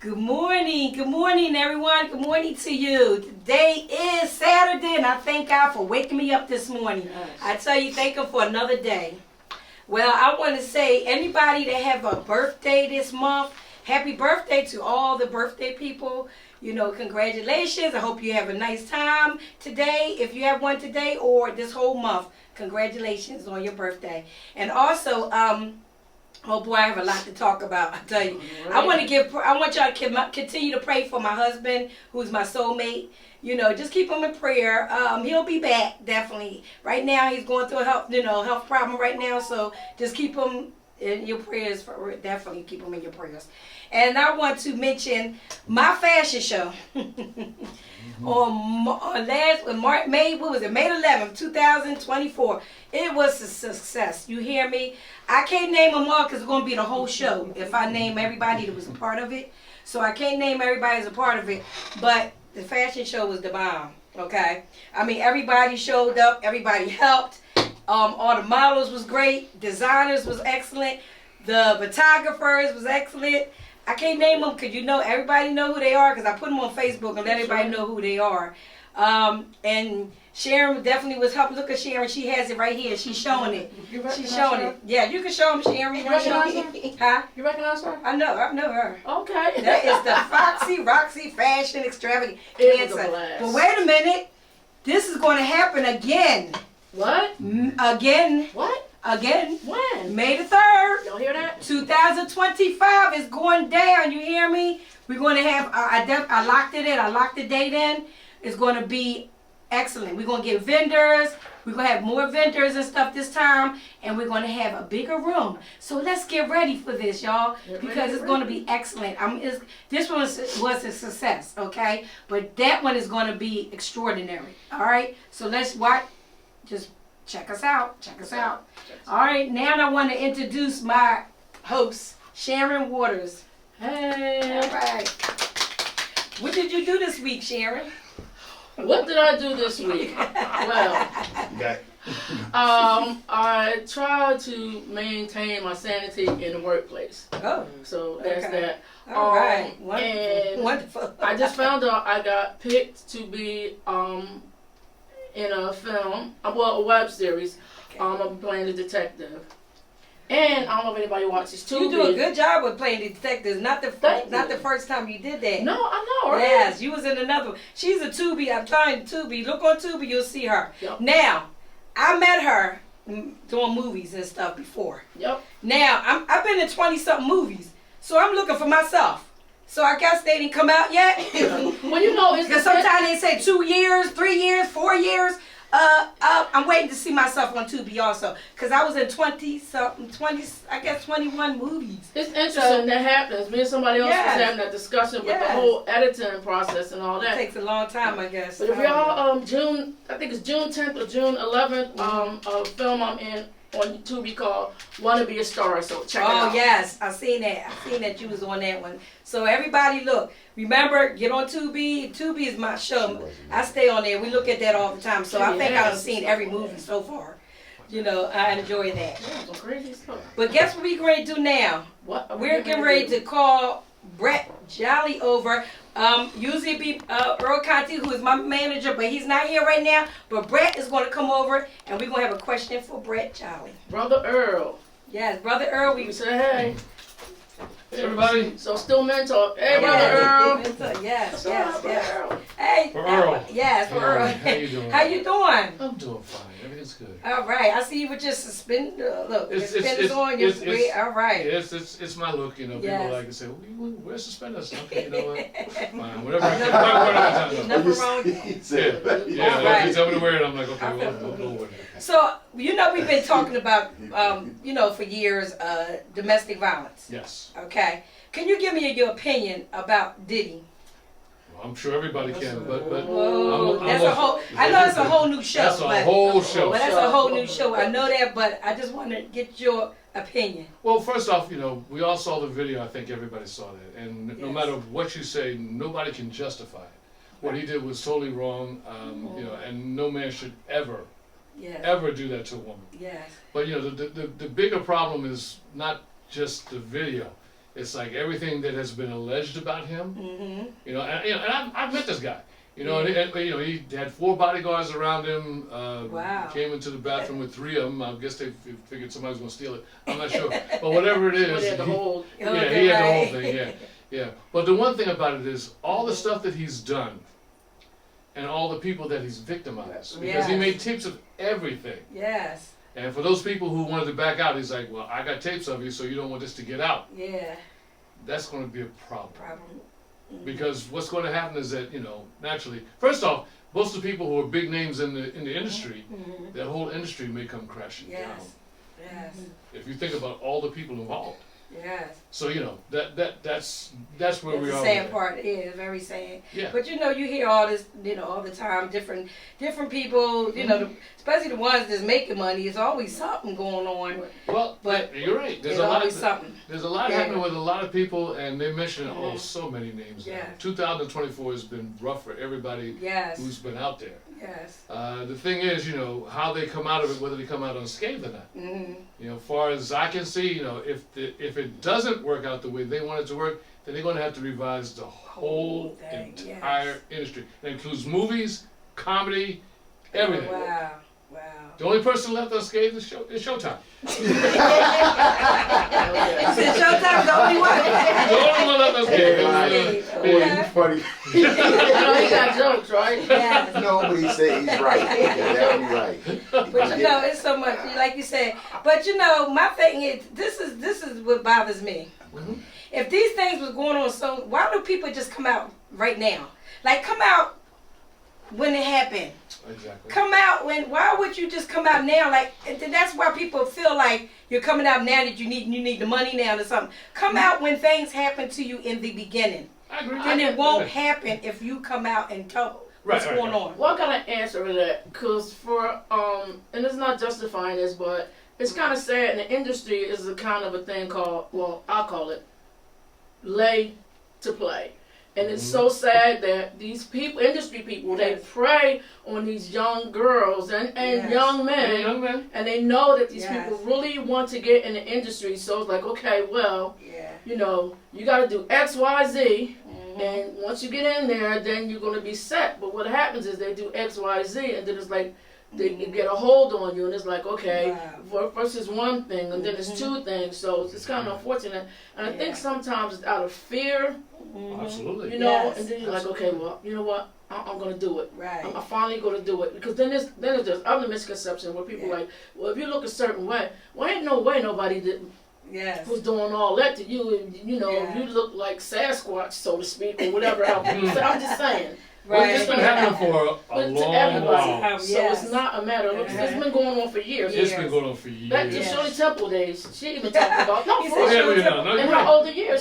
Good morning everyone. Good morning to you. Today is Saturday and I thank God for waking me up this morning. Yes. I tell you, thank Him for another day. Well, I want to say anybody that have a birthday this month, happy birthday to all the birthday people. You know, congratulations. I hope you have a nice time today. If you have one today or this whole month, congratulations on your birthday. And also, oh boy, I have a lot to talk about. I tell you, Right. I want y'all to continue to pray for my husband, who's my soulmate. You know, just keep him in prayer. He'll be back definitely. Right now, he's going through a health problem right now. So just keep him in your prayers. Definitely keep him in your prayers. And I want to mention my fashion show on May 11th, 2024. It was a success. You hear me? I can't name them all because it's going to be the whole show if I name everybody that was a part of it. So I can't name everybody as a part of it. But the fashion show was the bomb. Okay? I mean, everybody showed up. Everybody helped. All the models was great. Designers was excellent. The photographers was excellent. I can't name them because everybody know who they are because I put them on Facebook and let everybody know who they are. And Sharon definitely was helping. Look at Sharon. She has it right here. She's showing it. She's showing it. Yeah, you can show them, Sharon. You recognize her? Huh? You recognize her? I know her. Okay. That is the Roxy Fashion Extravaganza. But wait a minute. This is going to happen again. What? Again. What? Again. When? May the 3rd. Y'all hear that? 2025 is going down. You hear me? We're going to have, I locked it in. I locked the date in. It's going to be excellent. We're going to get vendors. We're going to have more vendors and stuff this time. And we're going to have a bigger room. So let's get ready for this, y'all. Because it's going to be excellent. This one was a success, okay? But that one is going to be extraordinary. All right? So let's watch. Just check us out. Check us out. All right. Now I want to introduce my host, Sharon Waters. Hey. All right. What did you do this week, Sharon? What did I do this week? Well, I tried to maintain my sanity in the workplace. Oh. So that's that. All right. Wonderful. And Wonderful. I just found out I got picked to be in a film, a web series. Okay. I'm playing the detective. And I don't know if anybody watches Tubi. You do a good job with playing detectives. Not the first time you did that. No, I know, right? Yes, you was in another one. She's a Tubi. I'm trying Tubi. Look on Tubi, you'll see her. Yep. Now, I met her doing movies and stuff before. Yep. Now, I've been in 20-something movies, so I'm looking for myself. So I guess they didn't come out yet. Well, it's because sometimes they say 2 years, 3 years, 4 years. I'm waiting to see myself on Tubi also, because I was in 21 movies. It's interesting that happens. Me and somebody else was having that discussion with the whole editing process and all that. It takes a long time, I guess. But if y'all, I think it's June 10th or June 11th, a film I'm in on Tubi called "Wanna Be a Star," so check it out. Oh yes, I seen that you was on that one. So everybody, look, remember, get on Tubi. Tubi is my show. I stay on there. We look at that all the time. So I think I've seen every movie so far. You know, I enjoy that. Yeah, some crazy stuff. But guess what we're going to do now? What? We're getting ready to call Brett Jolly over. Usually be Earl Contee, who is my manager, but he's not here right now. But Brett is going to come over, and we're going to have a question for Brett Jolly. Brother Earl. Yes, Brother Earl. We say hey. Hey everybody. So still mentor. Hey, Brother Earl. Yes. Earl. Hey. For Earl. Yes, for Earl. How you doing? How you doing? I'm doing fine. Everything's good. All right. I see you with your suspenders. Look, suspenders on. All right. It's my look. You know, people like to say, "Where's suspenders?" Okay, you know what? Fine. Whatever. Nothing wrong with that. Yeah. They tell me to wear it. I'm like, okay, we'll wear it. So we've been talking about for years domestic violence. Yes. Okay. Can you give me your opinion about Diddy? Well, I'm sure everybody can, but that's a whole. I know it's a whole new show. That's a whole show. But that's a whole new show. I know that, but I just want to get your opinion. Well, first off, we all saw the video. I think everybody saw that, and no matter what you say, nobody can justify it. What he did was totally wrong. And no man should ever do that to a woman. Yes. But the bigger problem is not just the video. It's like everything that has been alleged about him. You know, and I've met this guy. You know, and you know, he had 4 bodyguards around him. Wow. Came into the bathroom with 3 of them. I guess they figured somebody was going to steal it. I'm not sure, but whatever it is, He had the whole. he had the whole thing. Yeah, yeah. But the one thing about it is all the stuff that he's done, and all the people that he's victimized, because he made tapes of everything. Yes. And for those people who wanted to back out, he's like, well, I got tapes of you, so you don't want this to get out. Yeah. That's going to be a problem. Problem. Because what's going to happen is that, you know, naturally, first off, most of the people who are big names in the industry, that whole industry may come crashing down. Yes. If you think about all the people involved. Yes. So, you know, that's where we That's are. the sad part. It is very sad. Yeah. But you know, you hear all this, you know, all the time. Different people. You know, especially the ones that's making money. It's always something going on. Well, but you're right. There's always something. There's a lot happening with a lot of people, and they mention so many names. Yes. 2024 has been rough for everybody who's been out there. Yes. The thing is, you know, how they come out of it, whether they come out unscathed or not. You know, as far as I can see, you know, if it doesn't work out the way they want it to work, then they're going to have to revise the whole entire industry. That includes movies, comedy, everything. Oh, wow. The only person left unscathed is Showtime. You said Showtime's the only one. The only one left unscathed. Boy, you funny. You know, he got jokes, right? Yes. Nobody said he's right. Yeah, that'll be right. But you know, it's so much, like you said. But you know, my thing is, this is what bothers me. If these things was going on, so why do people just come out right now? Like, come out when it happened. Exactly. Come out when. Why would you just come out now? Like, and that's why people feel like you're coming out now that you need the money now or something. Come out when things happen to you in the beginning. I agree. Then it won't happen if you come out and tell what's going on. Well, I got an answer to that, because for and it's not justifying this, but it's kind of sad. In the industry is a kind of a thing called, well, I'll call it lay to play. And it's so sad that these people, industry people, they prey on these young girls and young men, and they know that these people really want to get in the industry. So it's like, okay, well, you know, you got to do X, Y, Z, and once you get in there, then you're going to be set. But what happens is they do X, Y, Z, and then it's like they get a hold on you, and it's like, okay, first is one thing, and then it's 2 things. So it's kind of unfortunate. And I think sometimes it's out of fear. Absolutely. You know, and then you're like, okay, well, you know what? I'm going to do it. Right. I'm finally going to do it. Because then there's other misconceptions where people are like, well, if you look a certain way, well, ain't no way nobody was doing all that to you. And, you know, you look like Sasquatch, so to speak, or whatever else. I'm just saying. Well, it's been happening for a long while. So it's not a matter of, it's been going on for years. It's been going on for years. Back to Shirley Temple days, she even talked about, in her right. older years,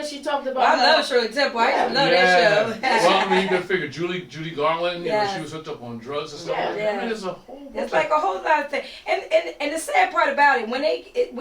she talked about. I love Shirley Temple. I used to love that show. Well, I mean, you can figure Judy Garland, you know, she was hooked up on drugs and stuff. I mean, there's a whole bunch It's like a whole lot of things. And the sad part about it, when they get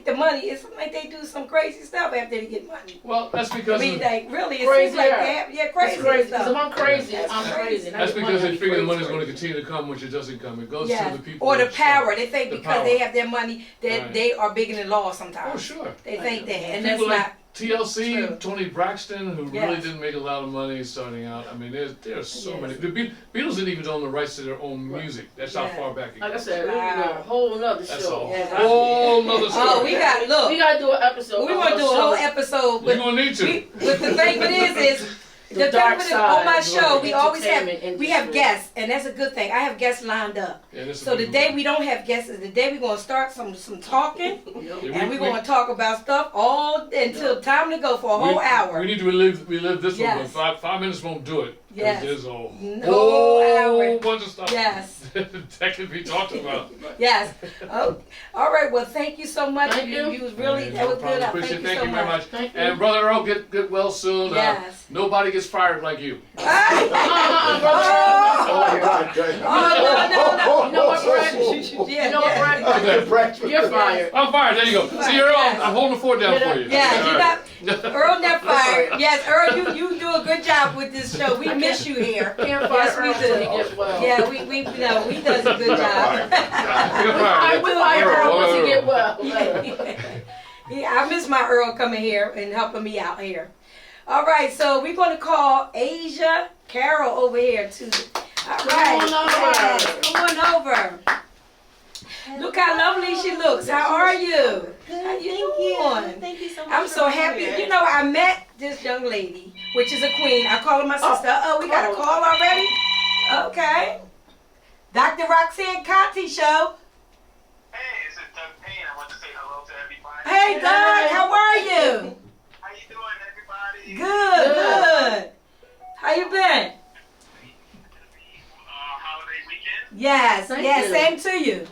the money, it's like they do some crazy stuff after they get money. Well, that's because I mean, like, really, it crazy, seems like they have, crazy stuff. Because if I'm crazy, I'm crazy. That's because they figure the money's going to continue to come, which it doesn't come. It goes to the people. Or the power. They think because they have their money that they are bigger than law sometimes. Oh, sure. They think that. And people that's like not TLC, true. Tony Braxton, who really didn't make a lot of money starting out. I mean, there's so many. The Beatles didn't even own the rights to their own music. That's how far back it goes. Like I said, we can do a whole nother That's show. a whole nother story. Oh, we got to do an episode. We want to do a whole episode. You're going to need to. But the thing with it is the thing with it, on my show, we always have guests, and that's a good thing. I have guests lined up. So the day we don't have guests is the day we're going to start some talking, and we're going to talk about stuff all until time to go for a whole hour. We need to relive this one, but 5 minutes won't do it. Yes. There's a whole bunch of stuff that can be talked about. Yes. Oh, all right. Well, thank you so much. Thank you. You was really, that was good. Appreciate it. Thank you very much. Thank you. And Brother Earl, get well soon. Yes. Nobody gets fired like you. Oh my God. No. You know what, Brett? You know what, Brett? You're fired. I'm fired. There you go. See, Earl, I'm holding the fort down for you. Yeah, you're not. Earl never fired. Yes, Earl, you do a good job with this show. We miss you here. Can't fire Yes, we Earl till he do. gets well. Yeah, we know he does a good job. We fire Earl once he get well. I miss my Earl coming here and helping me out here. All right, so we're going to call Aisya Carroll over here too. All right, come on over. Look how lovely she looks. How are you? How you doing? Thank you so much. I'm so happy. You know, I met this young lady, which is a queen. I call her my sister. We got a call already? Okay. DrRoxanneContee show. Hey, this is Doug Payne. I want to say hello to everybody. Hey, Doug, how are you? How you doing, everybody? Good. How you been? Holiday weekend Yes, Thank yes, you. same to you.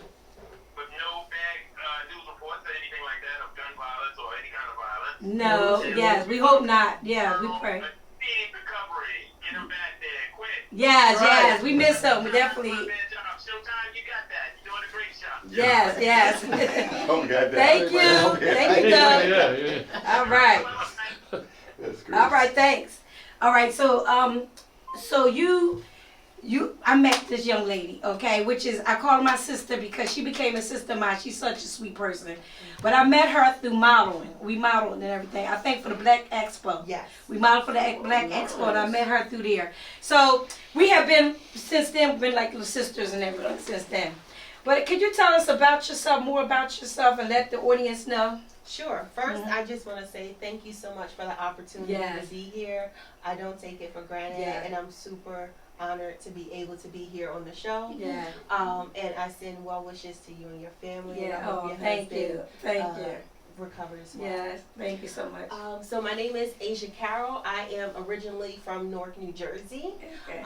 with no bad news reports or anything like that of gun violence or any kind of violence. No, yes, we hope not. Yeah, we pray. Speed recovery. Get them back there quick. Yes, Right. yes, we miss them, definitely. Not a bad job. Showtime, you got that. You're doing a great job. Yes, yes. Oh, God, Thank you. Thank you, Doug. Yeah. All right. That's great. All right, thanks. All right, so so I met this young lady, okay, which is, I call her my sister because she became a sister of mine. She's such a sweet person. But I met her through modeling. We modeled and everything. I think for the Black Expo. Yes. We modeled for the Black Expo, and I met her through there. So we have been, since then, been like little sisters and everything since then. But could you tell us about yourself, more about yourself, and let the audience know? Sure. First, I just want to say thank you so much for the opportunity Yes. to be here. I don't take it for granted, Yeah. and I'm super honored to be able to be here on the show. Yeah. And I send well wishes to you and your family. And I Yeah. hope Oh, your thank husband, you. Thank you. recovered as well. Yes. Thank you so much. So my name is Aisya Carroll. I am originally from Newark, New Jersey. Okay.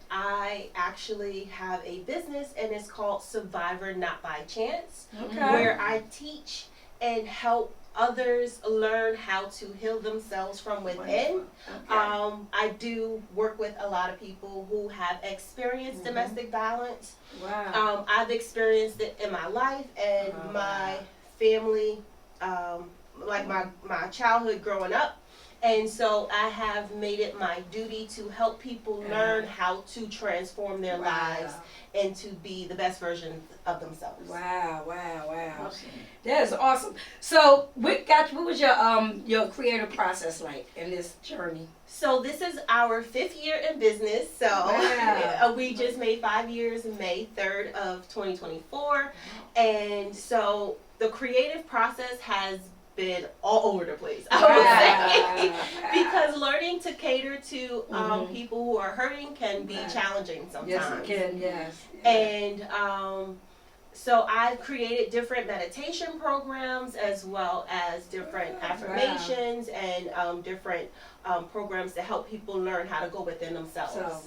I actually have a business, and it's called Survivor Not by Chance, Okay. where I teach and help others learn how to heal themselves from within. Okay. I do work with a lot of people who have experienced domestic violence. Wow. I've experienced it in my life and Oh, my family, like my childhood growing up. And so I have made it my duty to help people learn how to transform their lives and to be the best version of themselves. Wow, wow, wow. That is awesome. So, what was your creative process like in this journey? So this is our 5th year in business. So Wow. we just made 5 years in May 3rd of 2024. And so the creative process has been all over the place, I would say. Because learning to cater to people who are hurting can be challenging sometimes. Yes, it can, yes. And so I've created different meditation programs as well as different affirmations and different programs to help people learn how to go within themselves. So,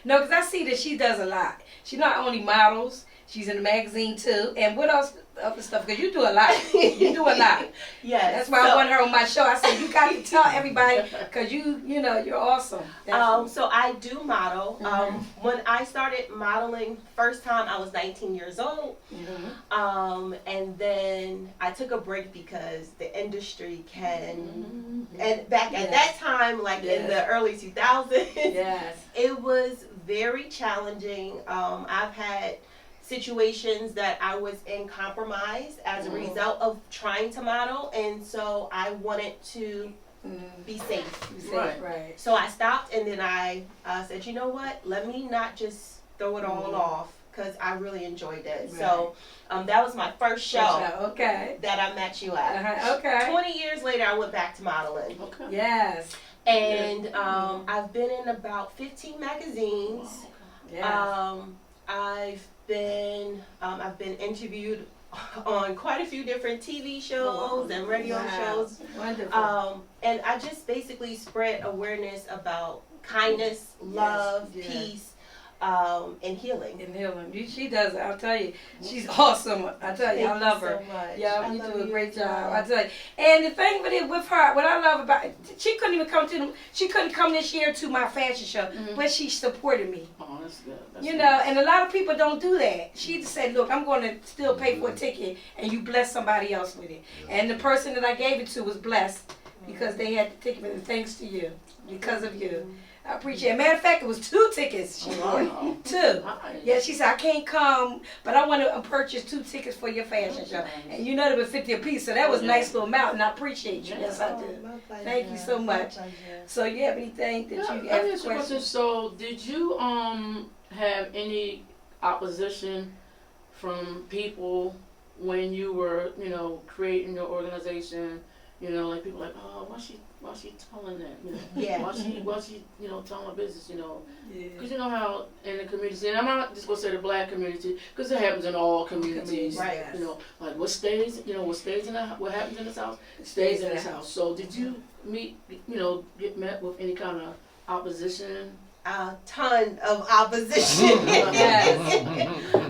no, because I see that she does a lot. She not only models, she's in the magazine too. And what else? Other stuff, because you do a lot. You do a lot. Yes. That's why I want her on my show. I said, you got to tell everybody, because you're awesome. So I do model. When I started modeling, first time I was 19 years old. And then I took a break because the industry can, and back at that time, like in the early 2000s, it was very challenging. I've had situations that I was in compromise as a result of trying to model, and so I wanted to be safe. Right. So I stopped, and then I said, you know what, let me not just throw it all off, because I really enjoyed it. So that was my first show that I met you at. 20 years later, I went back to modeling. Yes. And I've been in about 15 magazines. I've been interviewed on quite a few different TV shows and radio shows. Wonderful. And I just basically spread awareness about kindness, love, peace, and healing. And healing. She does it. I'll tell you. She's awesome. I tell you, I love her. So much. Yeah, you do a great job. I tell you. And the thing with her, what I love about it, she couldn't even come she couldn't come this year to my fashion show, but she supported me. Oh, that's good. And a lot of people don't do that. She just said, look, I'm going to still pay for a ticket, and you bless somebody else with it. And the person that I gave it to was blessed because they had the ticket, and thanks to you, because of you. I appreciate it. Matter of fact, it was 2 tickets. She bought. Wow. 2. Nice. Yeah, she said, I can't come, but I want to purchase 2 tickets for your fashion show. And you know they were 50 a piece, so that was a nice little amount, and I appreciate you. Yes, I do. My pleasure. Thank you so My much. pleasure. So you have anything that you Yeah, have I have a question. questions? So, did you have any opposition from people when you were, creating your organization? Like people like, oh, why she telling that? Yeah. Why she, telling my business? Yeah. Because you know how in the community, and I'm not just gonna say the black community, because it happens in all communities. Right. Like what stays in what happens in this house stays in this house. So did you get met with any kind of opposition? A ton of opposition. Yes.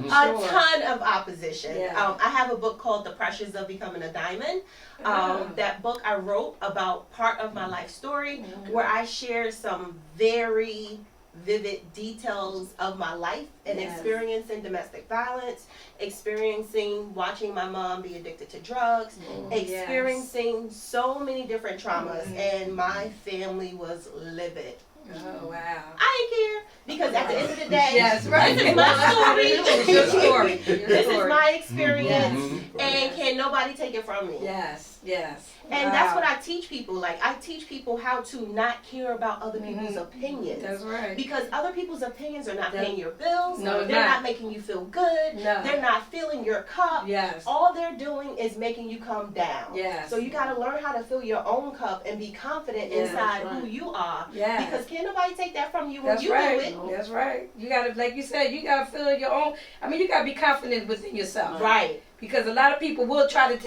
A ton of opposition. Yeah. I have a book called The Pressures of Becoming a Diamond. That book I wrote about part of my life story, where I share some very vivid details of my life and experiencing domestic violence, experiencing watching my mom be addicted to drugs, experiencing so many different traumas, and my family was livid. Oh, wow. I didn't care, because at the end of the day, Yes, right. this is my story. It's your story. Your This is story. my experience, Mhm. and can nobody take it from me. Yes, yes. And Wow. that's what I teach people. Like, I teach people how to not care about other people's opinions. That's right. Because other people's opinions are not That- paying your bills. No, it's they're not. not making you feel good. No. They're not filling your cup. Yes. All they're doing is making you come down. Yes. So you got to learn how to fill your own cup and be confident Yeah, inside that's who right. you are. Yes. Because can't nobody take that from you when That's you right. do it. That's right. You gotta, like you said, you gotta feel your own. I mean, you gotta be confident within yourself. Right. Because a lot of people will try to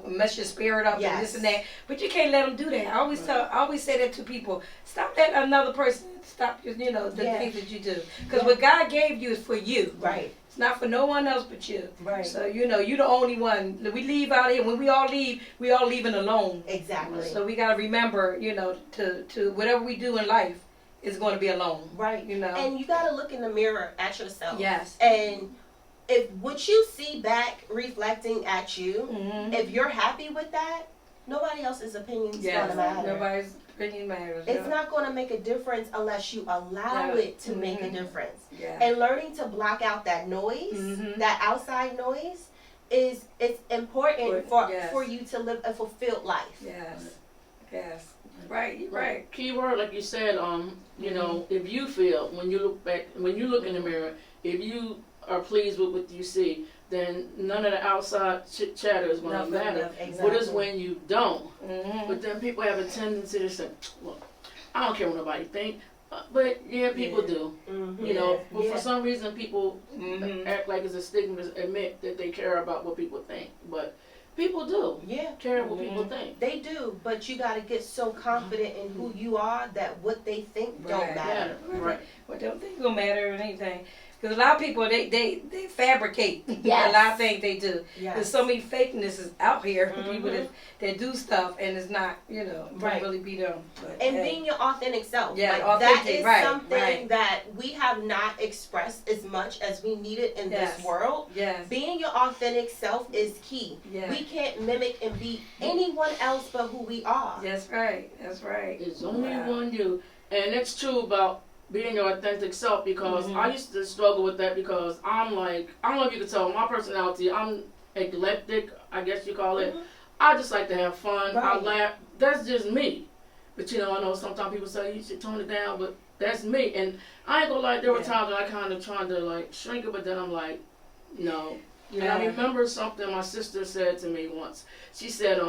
mess your spirit up Yes. and this and that. But you can't let them do that. I always say that to people. Stop letting another person stop the Yeah. things that you do. Because what God gave you is for you. Right. It's not for no one else but you. Right. So you're the only one. We leave out here. When we all leaving alone. Exactly. So we gotta remember, to whatever we do in life is going to be alone. Right. And you got to look in the mirror at yourself. Yes. And if what you see back reflecting at you, Mm-hmm. if you're happy with that, nobody else's opinion is going to matter. Nobody's opinion matters. It's not going to make a difference unless you allow Yeah. it to make a Mhm. difference. Yeah. And learning to block out that noise, Mhm. that outside noise, it's important Yes. for you to live a fulfilled life. Yes. Yes. Right. You're right. Keyword, like you said, if you feel when you look in the mirror, if you are pleased with what you see, then none of the outside chatter is going to Nothing, matter. nothing. What is when you don't? Mm-hmm. But then people have a tendency to say, well, I don't care what nobody think. But yeah, people do. Mhm. But Yeah. for some reason people Mm-hmm. act like it's a stigma to admit that they care about what people think. But people do Yeah. care what people think. They do, but you got to get so confident in who you are that what they think don't Right. matter. Right. Well, don't think it'll matter or anything. Because a lot of people, they fabricate Yes. a lot of things they do. Yes. There's so many fakeness is out here. Mhm. People that do stuff and it's not, don't Right. really be them. But, And hey. being your authentic self. Yeah, like, that authentic, is right, something right. that we have not expressed as much as we need it in Yes. this world. Yes. Being your authentic self is key. Yeah. We can't mimic and be anyone else but who we are. That's right. That's right. It's only Wow. one you. And it's true about being your authentic self, because Mhm. I used to struggle with that, because I'm like, I don't know if you can tell my personality, I'm eclectic, I guess you call it. Mhm. I just like to have fun. I Right. laugh. That's just me. But I know sometimes people say you should tone it down, but that's me. And I ain't gonna lie, there were Yeah. times when I kind of trying to like shrink it, but then I'm like, no. And Yeah. I remember something my sister said to me once. She said,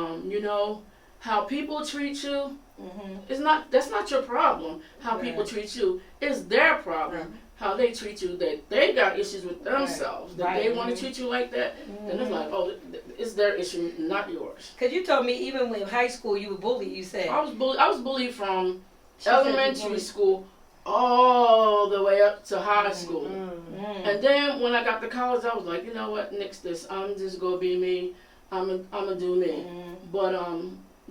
how people treat you, Mm-hmm. that's not your problem. How people Right. treat you is their problem. Right. How they treat you, that they got issues with themselves. That Right. they want to treat you like that, then it's like, oh, it's their issue, not yours. Because you told me even when high school you were bullied, you said. I was bullied from She said you elementary bullied. school all the way up to high school. Mm. And then when I got to college, I was like, you know what, nix this. I'm just gonna be me. I'm gonna do me. Mm. But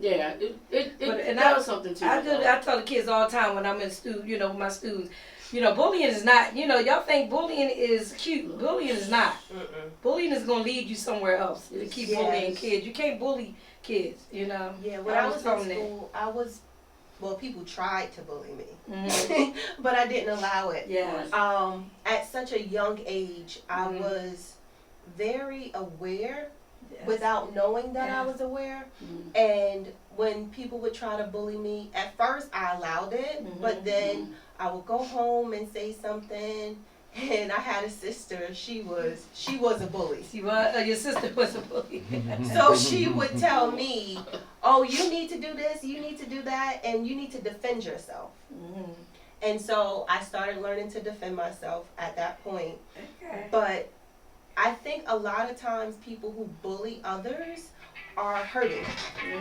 yeah, And that was something too. I tell the kids all the time when I'm in with my students, bullying is not, y'all think bullying is cute. Bullying is not. Mm-mm. Bullying is going to lead you somewhere else. To keep Yes. bullying kids. You can't bully kids, Yeah, when I was in telling them. school, I was well, people tried to bully me, Mhm. but I didn't allow it. Yes. At such a young age, I Mhm. was very aware Yes. without knowing that I Yeah. was aware. Mhm. And when people would try to bully me, at first I allowed it, but then I would go home and say something. And I had a sister. She was a bully. See what? Your sister was a bully. So she would tell me, "Oh, you need to do this, you need to do that, and you need to defend yourself." Mhm. And so I started learning to defend myself at that point. Okay. But I think a lot of times people who bully others are hurting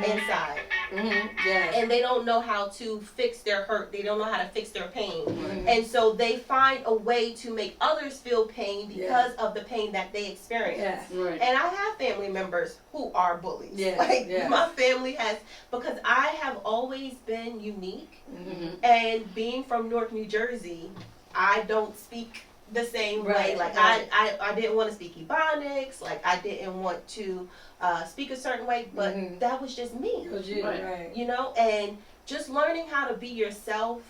inside. Mhm. Yes. And they don't know how to fix their hurt. They don't know how to fix their pain. Mhm. And so they find a way to make others feel pain because of the pain that they experience. Yes. Right. And I have family members who are bullies. Yeah, Like yeah. my family has, because I have always been unique. Mhm. And being from Newark, New Jersey, I don't speak the same way. Right, Like right. I didn't want to speak Ebonics. Like I didn't want to speak a certain way, but Mhm. that was just me. Was you Right. right? You know, and just learning how to be yourself,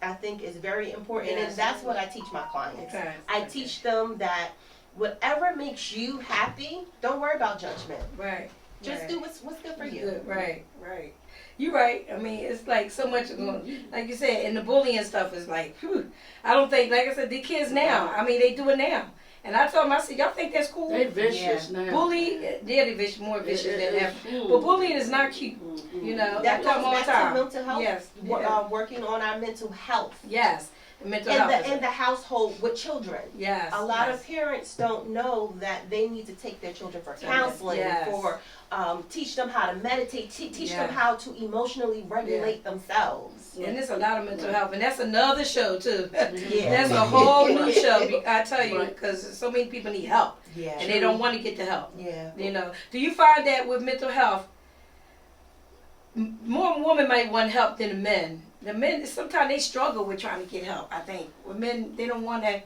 I think, is very important. Yes. And that's what I teach my clients. Okay. I teach them that whatever makes you happy, don't worry about judgment. Right. Just right. do what's good for you. Good. Right. Right. You're right. I mean, it's like so much going. Like you said, and the bullying stuff is like, whew, I don't think. Like I said, the kids now. I mean, they do it now. And I told them, I said, y'all think that's cool? They vicious now. Bully, they're vicious, more vicious than ever. Mm. But bullying is not cute. You know, That I tell them goes all the back to time. mental health. Yes. wo- Yeah. Working on our mental health. Yes. The mental In health. the household with children. Yes. A lot yes. of parents don't know that they need to take their children for counseling, Yes. for teach them how to meditate, teach Yes. them how to emotionally regulate themselves. And there's a lot of mental health, and that's another show too. Yeah. That's a whole new show. I tell you, Right. because so many people need help, Yeah. and they don't want to get the help. Yeah. You know, do you find that with mental health, more women might want help than the men? The men sometimes they struggle with trying to get help. I think with men they don't want to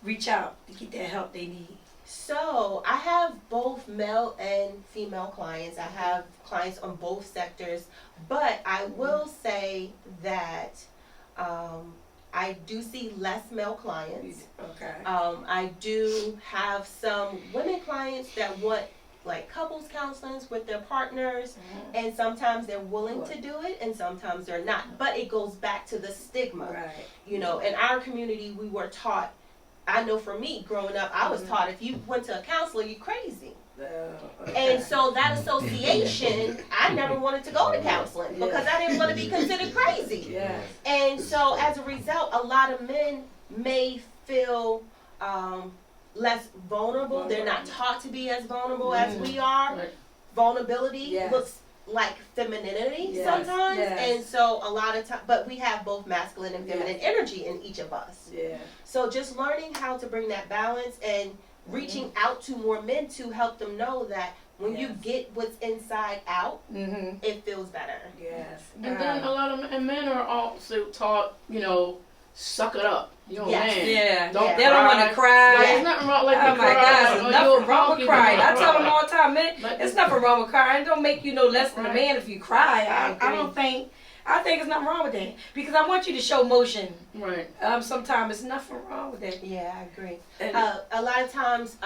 reach out to get that help they need. So I have both male and female clients. I have clients on both sectors, but I will say that I do see less male clients. Okay. I do have some women clients that want like couples counseling with their partners, and sometimes they're willing to do it and sometimes they're not. But it goes back to the stigma. Right. You know, in our community we were taught, I know for me growing up, I was taught if you went to a counselor, you're crazy. And so that association, I never wanted to go to counseling because I didn't want to be considered crazy. Yes. And so as a result, a lot of men may feel less vulnerable. They're not taught to be as vulnerable as we are. Right. Vulnerability Yes. looks like femininity Yes. sometimes. Yes. And so a lot of times, but we have both masculine and feminine energy in each of us. Yeah. So just learning how to bring that balance and reaching out to more men to help them know that when you Yes. get what's inside out, Mhm. it feels better. Yes. And then a lot of men are also taught, you know, suck it up. You're a Yes. man. Yeah. Don't They don't want to cry. Like, there's nothing wrong like Oh you my cry, God, like, there's oh, nothing you're wrong with funky, crying. I blah, tell them blah. all the time, man, But- there's nothing wrong with crying. It don't make you no less than a Right. man if you cry. I agree. don't think, I think there's nothing wrong with that. Because I want you to show motion. Right. Sometimes there's nothing wrong with that. Yeah, I agree. And- A lot of times,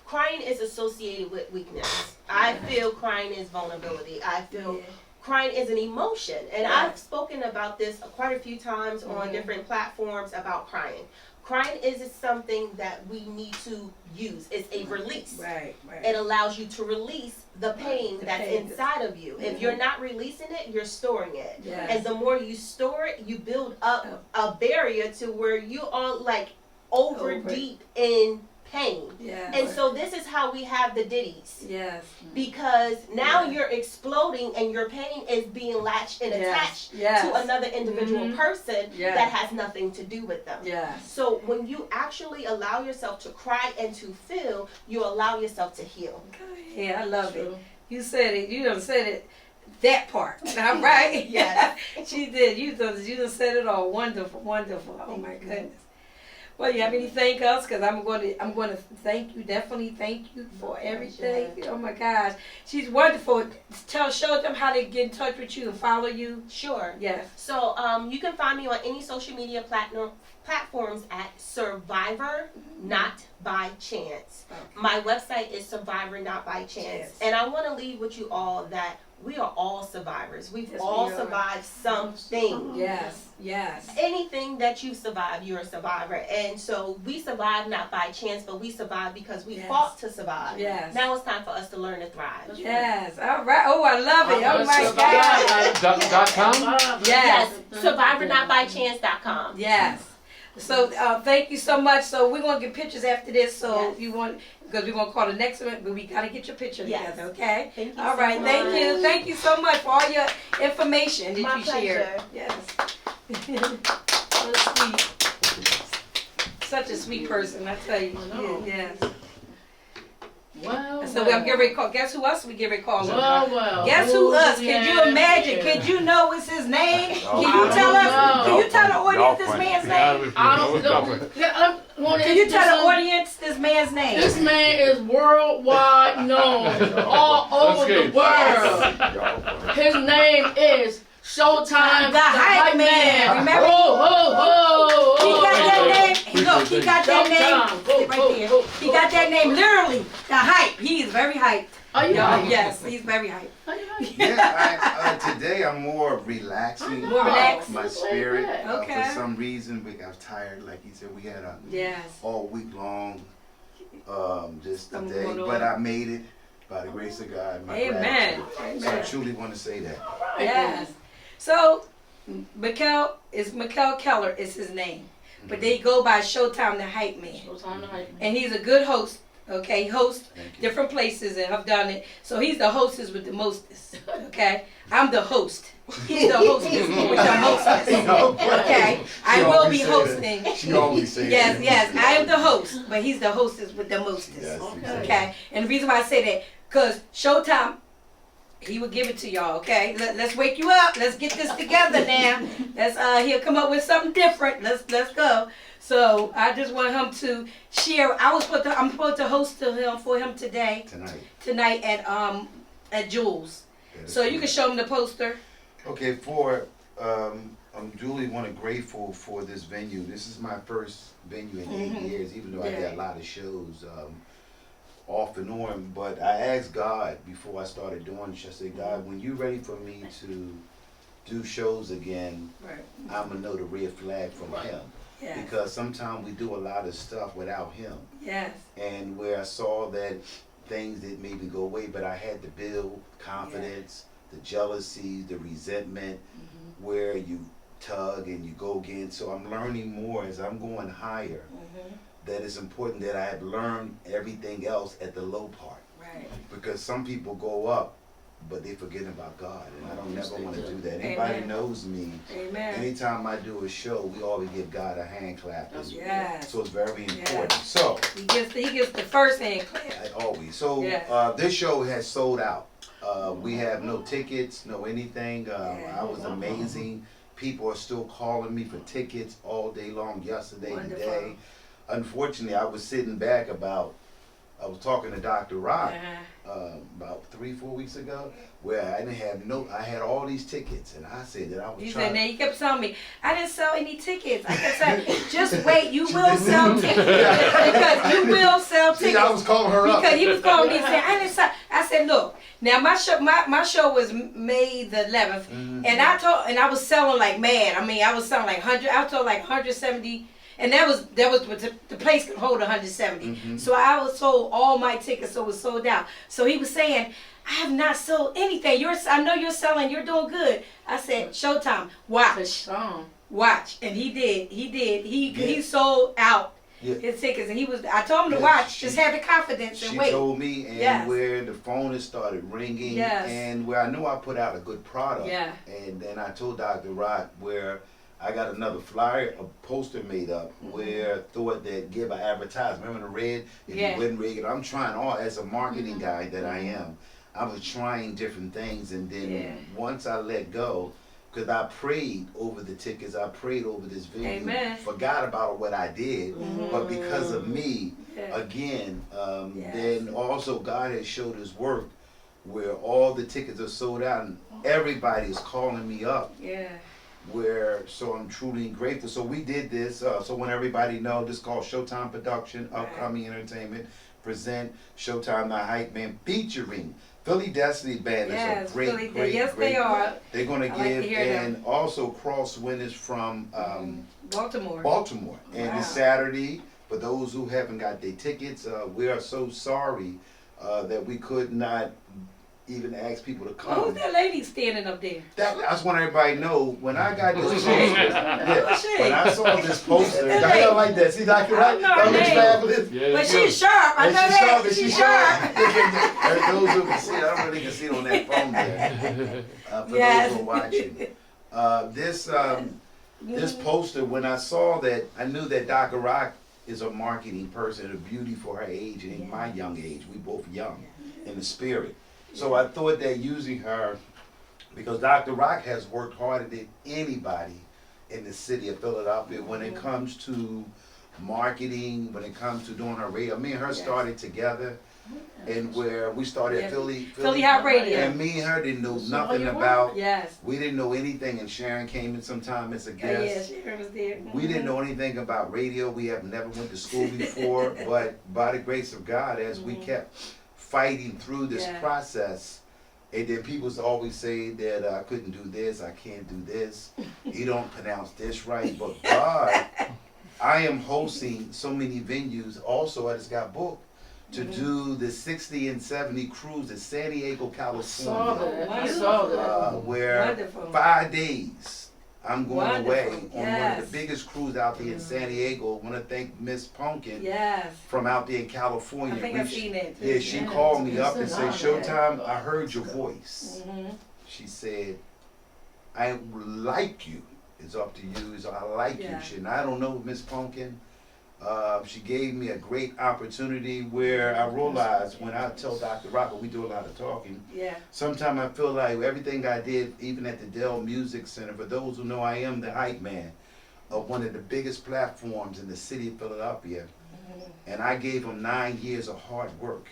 crying is associated with weakness. I feel crying is vulnerability. I feel Yeah. crying is an emotion. And Yeah. I've spoken about this quite a few times on different platforms about crying. Crying is something that we need to use. It's a release. Right, right. It allows you to release the pain The that's pain. inside of you. If you're not releasing it, you're storing it. Yes. And the more you store it, you build up a barrier to where you are like over Over. deep in pain. Yes. And so this is how we have the ditties. Yes. Because now Yeah. you're exploding and your pain is being latched and Yes. attached Yes. to another individual person Yes. that has nothing to do with them. Yes. So when you actually allow yourself to cry and to feel, you allow yourself to heal. Yeah, I love it. True. You said it. You done said it. That part. I'm right. Yes. She did. You done said it all. Wonderful, wonderful. Oh my goodness. Well, you have anything else? Because I'm going to thank you. Definitely thank you for everything. Sure. Oh my gosh, she's wonderful. Show them how to get in touch with you and follow you. Sure. Yes. So you can find me on any social media platforms at Survivor Not by Chance. Okay. My website is Survivor Not by Chance. Yes. And I want to leave with you all that we are all survivors. We've Yes, all we are. survived something. Yes. Yes. Anything that you survive, you're a survivor. And so we survive not by chance, but we survive because we Yes. fought to survive. Yes. Now it's time for us to learn to thrive. Yes. All right. Oh, I love it. I'm Oh my gonna God. .com? Yes. SurvivorNotByChance.com. Yes. So thank you so much. So we're gonna get pictures after this. So Yes. if you want, because we're gonna call the next one, but we gotta get your picture Yes. together, okay? Thank you All so right. much. Thank you. Thank you so much for all your information that My you shared. pleasure. Yes. So sweet. Such a sweet person, I tell you. I know. Yes. Well, So I'm getting ready to call. Guess who else we get ready to call? well. Guess who else? do we Can you have imagine? here? Can you know what's his name? Can you I tell don't us? know. Can you tell the audience this funny. man's Yeah, name? I don't know. Yeah, Can you tell the audience this man's name? This man is worldwide known, all over the good. world. His name is Showrtime, The Hype Man. Remember? Oh, He got that name. Look, he got that Showtime. name. Sit right there. He got that name literally. The Hype. He is very hyped. Are you Y'all, hyped? yes, he's very hyped. Are you hyped? Yeah, today I'm more relaxing. More relaxed. My spirit. Okay. For some reason, I was tired. Like you said, we had a Yes. all week long, just Something today. going on. But I made it by the grace of God. and my Amen. gratitude. So I Amen. truly want to say that. Yes. So, Mikkel Keller is his name. But they go by Showtime the Hype Man. Showtime the Hype Man. And he's a good host. Okay, host Thank you. different places and have done it. So he's the hostess with the mostest. Okay, I'm the host. He's the hostess with the mostest. Okay, I She will always be say hosting. that. She always say Yes, that. yes, I am the host, but he's the hostess with the mostest. Yes, Okay. exactly. Okay, and the reason why I say that, because Showtime, he will give it to y'all. Okay, let's wake you up. Let's get this together now. Let's he'll come up with something different. Let's go. So I just want him to share. I'm supposed to host to him for him tonight at Jules. That is So you true. can show him the poster. Okay, I'm duly grateful for this venue. This is my first venue in 8 years, even though I did a lot of shows off and on. But I asked God before I started doing this, I said, God, when you're ready for me to do shows again, Right. I'm going to know the red flag from Him. Yes. Because sometimes we do a lot of stuff without Him. Yes. And where I saw that things that made me go away, but I had to build confidence, the jealousy, the resentment, where you tug and you go again. So I'm learning more as I'm going higher, that it's important that I have learned everything else at the low part. Right. Because some people go up, but they forget about God, and I don't never want to do that. Anybody Amen. knows me, Amen. anytime I do a show, we always give God a hand clap. Yes. So it's very Yes. important. So, He gets the first hand clap. I always. So Yeah. this show has sold out. We have no tickets, no anything. I was amazing. People are still calling me for tickets all day long, yesterday, Wonderful. today. Unfortunately, I was sitting back I was talking to Dr. Rock about 3-4 weeks ago, where I didn't have I had all these tickets, and I said that I was You trying. said, now you kept telling me, I didn't sell any tickets. I kept saying, just wait, you will sell tickets. Because you will sell tickets. See, I was calling her up. Because he was calling me and saying, I didn't sell. I said, look, now my show was May the 11th, and I was selling like mad. I mean, I was selling like 100, I told like 170. And that was the place could hold 170. So I was sold all my tickets, so it was sold out. So he was saying, I have not sold anything. I know you're selling, you're doing good. I said, Showtime, watch. Watch. And he did. He sold out his tickets. And I told him to watch. Just have the confidence and She wait. told me, and where the phone has started ringing, and where I knew I put out a good product. Yeah. And then I told Dr. Rock where I got another flyer, a poster made up where thought that give an advertisement. Remember the red? If you wouldn't read it, I'm trying all as a marketing guy that I am. I was trying different things, and then once I let go, because I prayed over the tickets, I prayed over this venue, Amen. forgot about what I did, but because of me, again, then also God has showed His work where all the tickets are sold out and everybody is calling me up. Yeah. So I'm truly grateful. So we did this. So when everybody know, this is called Showtime Production, Upcoming Entertainment, present Showtime the Hypeman featuring Philly Destiny Band. Yes, is a great, Philly, great, yes great. they are. They're going to I like give, to hear and them. also Crosswind is from Baltimore. Baltimore. And Wow. it's Saturday. For those who haven't got their tickets, we are so sorry that we could not even ask people to come. Who's that lady standing up there? I just want everybody to know, when I got this poster, shit. when I saw this poster, I don't like that. See, Dr. Right? I know her That looks name. fabulous. Yeah, But she's sharp. I know that. She's sharp. Those who can see, I don't really can see it on that phone there. For Yes. those who are watching. This poster, when I saw that, I knew that Dr. Rock is a marketing person, a beauty for her age and my young age. We both young in the spirit. So I thought that using her, because Dr. Rock has worked harder than anybody in the city of Philadelphia when it comes to marketing, when it comes to doing her radio. Me and her started together, and where we started Philly Hot Radio. and me and her didn't know nothing about. Yes. We didn't know anything, and Sharon came in sometime as a guest. Yeah, Sharon was there. We didn't know anything about radio. We have never went to school before, but by the grace of God, as we kept fighting through this process, and then people always say that I couldn't do this, I can't do this, you don't pronounce this right, but God, I am hosting so many venues. Also, I just got booked to do the 60 and 70 cruise in San Diego, California. I saw that. Where Wonderful. 5 days I'm going Wonderful. away on one Yes. of the biggest cruises out there in San Diego. I want to thank Miss Pumpkin Yes. from out there in California. I think I've seen it. Yeah, she called me up and said, Showtime, I heard your voice. She said, I like you. It's up to you. So I like you. She said, I don't know Miss Pumpkin. She gave me a great opportunity where I realized when I tell Dr. Rock, we do a lot of talking. Yeah. Sometimes I feel like everything I did, even at the Dell Music Center, for those who know I am the hype man of one of the biggest platforms in the city of Philadelphia. And I gave them 9 years of hard work.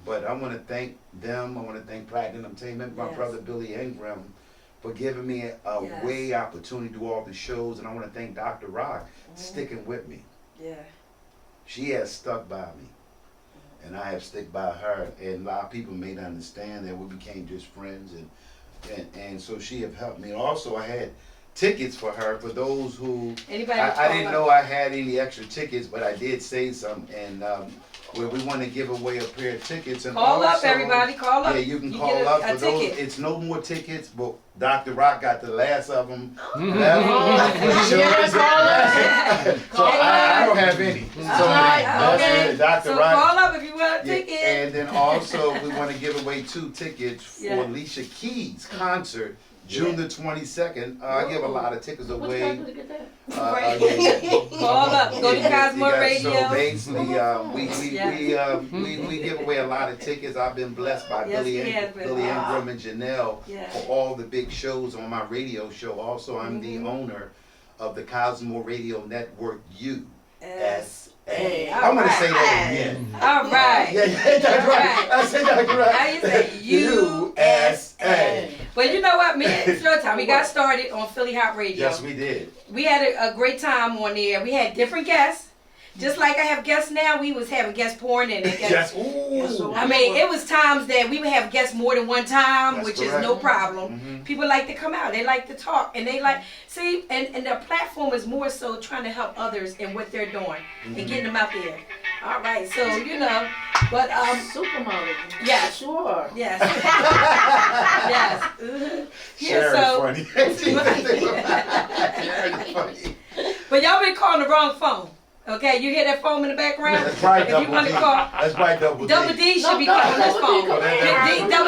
But I want to thank them. I want to thank Platinum Entertainment, my brother Billy Ingram, for giving me a way opportunity to do all the shows. And I want to thank Dr. Rock sticking with me. Yeah. She has stuck by me, and I have stuck by her. And a lot of people may not understand that we became just friends, and so she have helped me. Also, I had tickets for her for those who I didn't know I had any extra tickets, but I did say some, and where we want to give away a pair of tickets. And call also, up, everybody. Call up. Yeah, you can call up for those. It's no more tickets, but Dr. Rock got the last of them. So I don't have any. So that's it. Dr. So Rock. call up if you want a ticket. And then also we want to give away 2 tickets for Alicia Keys' concert, June the 22nd. I give a lot of tickets away. Call up. Go to Cosmo Radio. So basically, we give away a lot of tickets. I've been blessed by Billy Ingram and Janelle for all the big shows on my radio show. Also, I'm the owner of the Cosmo Radio Network USA. I'm going to say that again. All right. Yeah, that's right. I said that right. Now you say USA. But you know what, man? It's your time. We got started on Philly Hot Radio. Yes, we did. We had a great time on there. We had different guests. Just like I have guests now, we was having guests pouring in. Yes. Ooh. I mean, it was times that we would have guests more than one time, which is no problem. People like to come out. They like to talk. And they like, see, and the platform is more so trying to help others in what they're doing and getting them out there. All right, so, you know, but, supermodel. Yeah. Sure. Yes. Yes. Sharon funny. But y'all been calling the wrong phone. Okay, you hear that phone in the background? That's probably if you want to call, that's probably Double D. Double D should be calling this phone. Double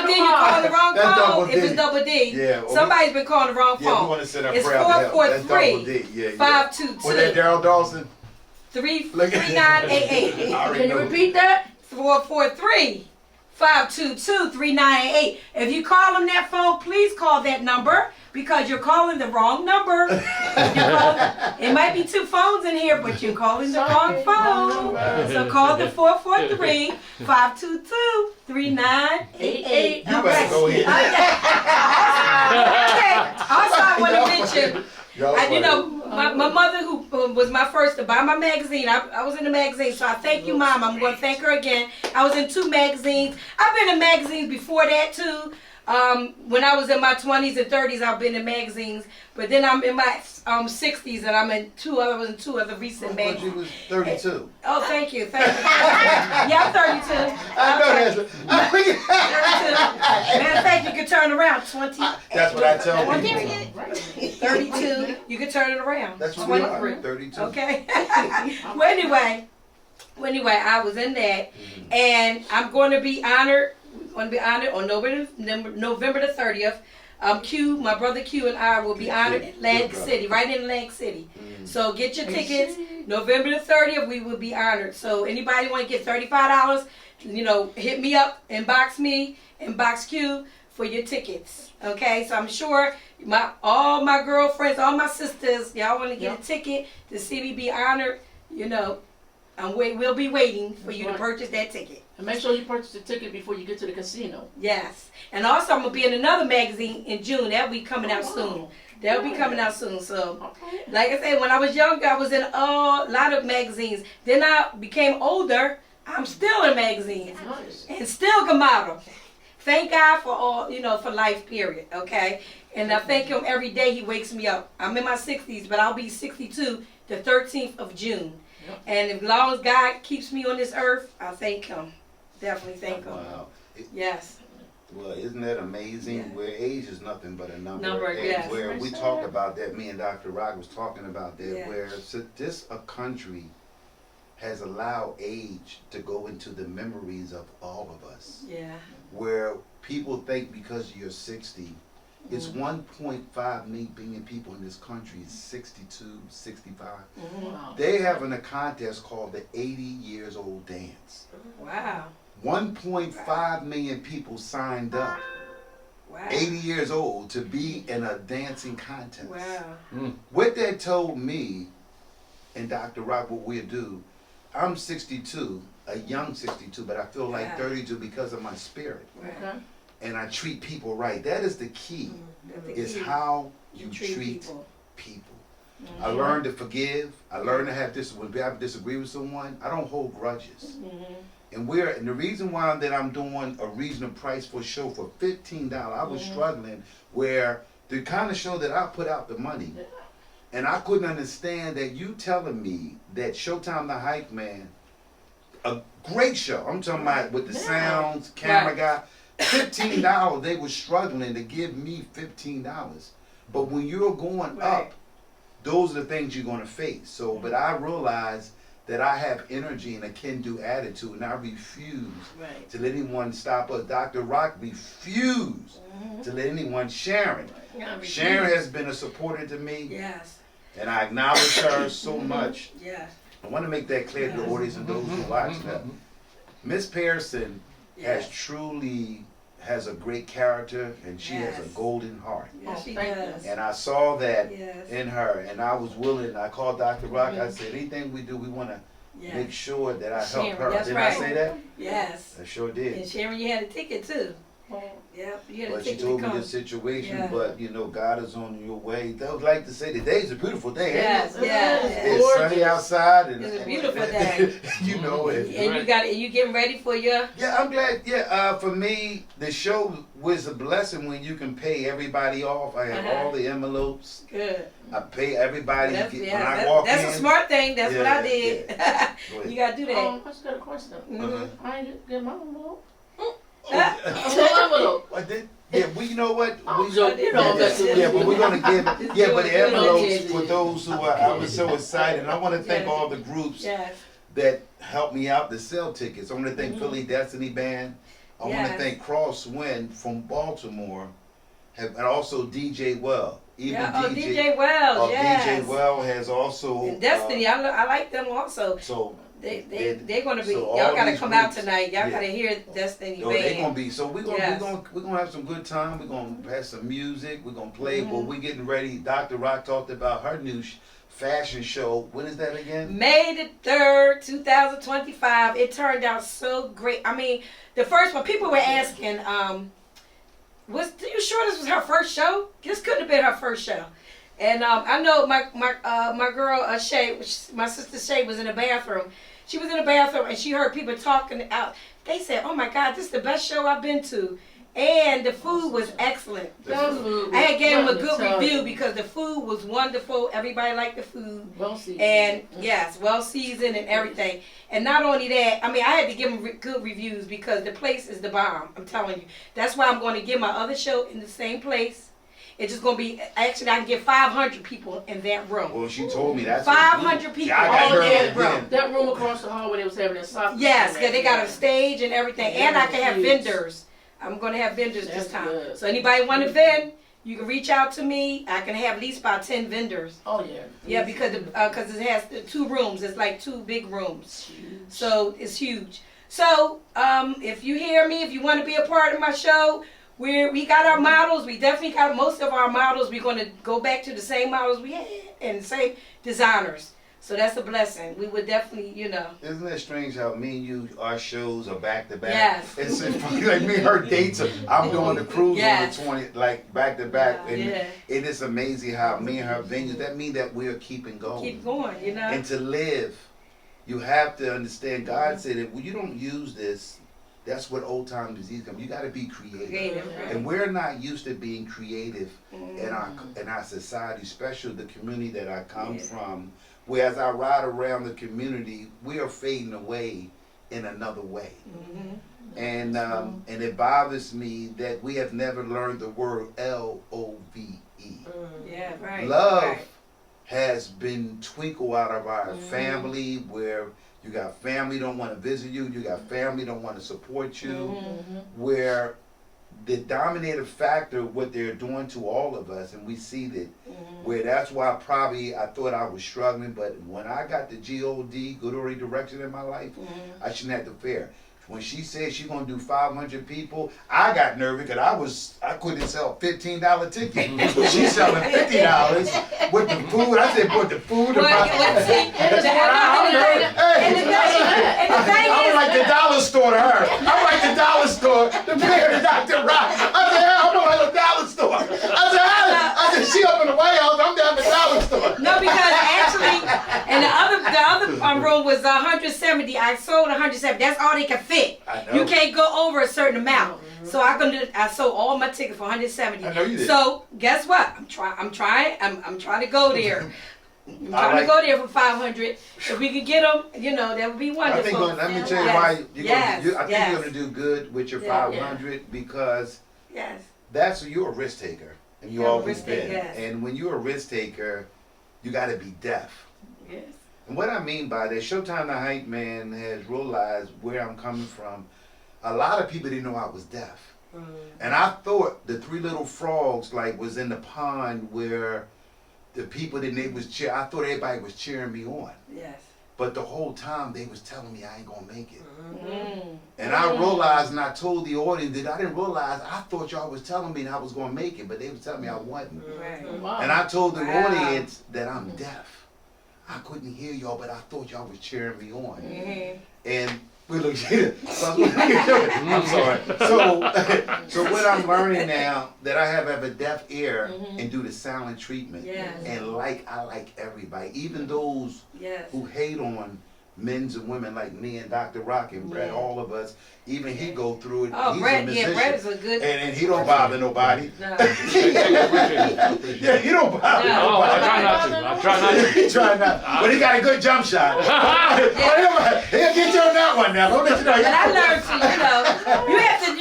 D, you calling the wrong phone. If it's Double D, somebody's been calling the wrong phone. Yeah, we want to send a it's prayer. 443-522. 3988. 3988. Can you repeat that? 443 522-3988. If you call them that phone, please call that number because you're calling the wrong number. It might be 2 phones in here, but you're calling the wrong phone. So call the 443-522-3988. You better go ahead. Also, I want to mention, Y'all you know, funny. my mother who was my first to buy my magazine. I was in the magazine, so I thank you, Mom. I'm going to thank her again. I was in 2 magazines. I've been in magazines before that too. When I was in my 20s and 30s, I've been in magazines. But then I'm in my 60s, and I was in 2 other recent But you magazines. was 32. Oh, thank you. Yeah, I'm 32. I know that's. 32. Matter of fact, you can turn around 20. That's what I tell One people. period. 32. You can turn it around. That's what we 23. are. 32. Okay. Well, anyway, I was in that, and I'm going to be honored. We're going to be honored on November the 30th. Q, my brother Q, and I will be honored in Atlantic City, right in Atlantic City. So get your tickets. November the 30th, we will be honored. So anybody want to get $35? You know, hit me up, inbox me, inbox Q for your tickets. Okay, so I'm sure all my girlfriends, all my sisters, y'all want to get a ticket to see me be honored. You know, we'll be waiting for you to purchase that ticket. And make sure you purchase the ticket before you get to the casino. Yes, and also I'm gonna be in another magazine in June. That'll be coming out soon. That'll be coming out soon. So, like I said, when I was younger, I was in a lot of magazines. Then I became older. I'm still in magazines and still can model. Thank God for all, for life, period, okay? And I thank him every day he wakes me up. I'm in my 60s, but I'll be 62 the 13th of June. Yep. And as long as God keeps me on this earth, I thank him. Definitely thank him. Wow. Yes. Well, isn't that amazing? Yeah. Where age is nothing but a number. And Yes. where we talk about that, me and Dr. Rock was talking about that, Yeah. where this a country has allowed age to go into the memories of all of us. Yeah. Where people think because you're 60, it's 1.5 billion people in this country, 62, 65. Wow. They having a contest called the 80 Years Old Dance. Wow. 1.5 million people signed up, Wow. 80 years old, to be in a dancing contest. Wow. What that told me, and Dr. Rock, what we'll do, I'm 62, a young 62, but I feel like 32 because of my spirit. Okay. And I treat people right. That is the key, is key. how you treat people. I learned to forgive. I learned to have when I disagree with someone, I don't hold grudges. And the reason why that I'm doing a reasonable price for a show for $15, I was struggling where the kind of show that I put out the money, and I couldn't understand that you telling me that Showtime the Hypeman, a great show, I'm talking about with the sounds, camera guy, $15, they were struggling to give me $15. But when you're going up, those are the things you're going to face. So, but I realized that I have energy and a can-do attitude, and I refuse to let anyone stop us. Dr. Rock refused to let anyone. Sharon has been a supporter to me. Yes. And I acknowledge her so much. Yes. I want to make that clear to the audience and those who watch that. Miss Pearson has a great character, and she has a golden heart. Yes, she does. And I saw that in her, and I was willing. I called Dr. Rock. I said, anything we do, we want to make sure that I help her. That's Didn't right. I say that? Yes. I sure did. And Sharon, you had a ticket too. Yep, you had a But she ticket told to me come. the situation, Yeah. but God is on your way. I would like to say today's a beautiful day. Yes, ain't it? yes. It's sunny outside, and It's a beautiful day. And you getting ready for your. Yeah, I'm glad. Yeah, for me, the show was a blessing when you can pay everybody off. I have all the envelopes. Good. I pay everybody That's, when I walk in. that's a smart thing. That's what I did. Go ahead. You gotta do that. I just got a question. I ain't get my envelope. I did. Yeah, well, you know what? But we're gonna give. Yeah, but the envelopes for those who are. I was so excited. And I want to thank all the groups that helped me out to sell tickets. I want to thank Philly Destiny Band. I want to thank Crosswind from Baltimore, and also DJ Well. DJ Well. DJ Well has also. And Destiny, I like them also. So They're gonna be. So Y'all all gotta these come out groups- tonight. Y'all yeah. gotta hear Destiny Yo, they Band. gonna be. So we're Yes. gonna have some good time. We're gonna have some music. We're gonna play. Mm-hmm. But we're getting ready. Dr. Rock talked about her new fashion show. When is that again? May the 3rd, 2025. It turned out so great. I mean, the first one, people were asking, are you sure this was her first show? This couldn't have been her first show. And I know my girl Shay, my sister Shay, was in the bathroom. She was in the bathroom and she heard people talking out. They said, "Oh my God, this is the best show I've been to." And the food was excellent. I had gave them a good review because the food was wonderful. Everybody liked the food. Well seasoned. And yes, well seasoned and everything. And not only that, I mean, I had to give them good reviews because the place is the bomb. I'm telling you. That's why I'm going to give my other show in the same place. It's just going to be, actually, I can get 500 people in that room. Well, she told me that's 500 people. I got Oh, her yeah, again. that room across the hallway they was having that soccer. Yes, game because they got a at. stage and everything. Yeah, And I can have huge. vendors. I'm going to have vendors this That's time. good. So anybody want to vend, you can reach out to me. I can have at least about 10 vendors. Oh yeah. Yeah, because it has the 2 rooms. It's like 2 big rooms. So it's huge. So if you hear me, if you want to be a part of my show, we got our models. We definitely got most of our models. We're going to go back to the same models we had and the same designers. So that's a blessing. We would definitely, Isn't it strange how me and you, our shows are back to back? Yes. It's funny, like me and her dates are, I'm doing the cruise Yes. on the 20, like back to back. And Yeah. it is amazing how me and her venues, that means that we're keeping going. keep going, And to live, you have to understand, God said that when you don't use this, that's what old time disease comes. You got to be creative. Creative, right? And we're not used to being creative in our society, especially the community that I come from. Whereas I ride around the community, we are fading away in another way. And it bothers me that we have never learned the word LOVE. Yeah, right. Love right. has been twinkled out of our family, where you got family don't want to visit you, you got family don't want to support you, where the dominating factor what they're doing to all of us, and we see that, where that's why I thought I was struggling, but when I got the GOD, good order direction in my life, I shouldn't have to fear. When she said she's gonna do 500 people, I got nervous because I couldn't sell $15 tickets. She's selling $50 with the food. I said, put the food in my. I'm like the dollar store to her. I'm like the dollar store to pay to Dr. Rock. I said, I'm like a dollar store. I said, she up in the White House. I'm down at the dollar store. No, because actually, and the other room was 170. I sold 170. That's all they could fit. I know. You can't go over a certain amount. So I sold all my tickets for 170. I know you did. So guess what? I'm trying to go there. I'm trying to go there for 500. If we could get them, that would be wonderful. I think let me tell you why I think you're gonna do good with your 500 because you're a risk taker, and you always been. And when you're a risk taker, you got to be deaf. Yes. And what I mean by that, Showtime the Hypeman has realized where I'm coming from. A lot of people didn't know I was deaf. And I thought the 3 little frogs was in the pond where the people I thought everybody was cheering me on. Yes. But the whole time they was telling me I ain't gonna make it. And I realized, and I told the audience that I didn't realize, I thought y'all was telling me that I was gonna make it, but they was telling me I wasn't. Right. Wow. And I told the audience that I'm deaf. I couldn't hear y'all, but I thought y'all was cheering me on. And we look I'm sorry. So what I'm learning now, that I have a deaf ear and do the silent treatment. And I like everybody, even those who hate on men and women like me and Dr. Rock and Brett, all of us. Even he go through it. Oh, He's Brett, a musician. Brett is a good. And he don't bother nobody. No. Yeah, he don't bother No, Oh, I nobody. try not to. He try not, but he got a good jump shot. He'll get you on that one now. Don't let you know. But I learned to, you have to,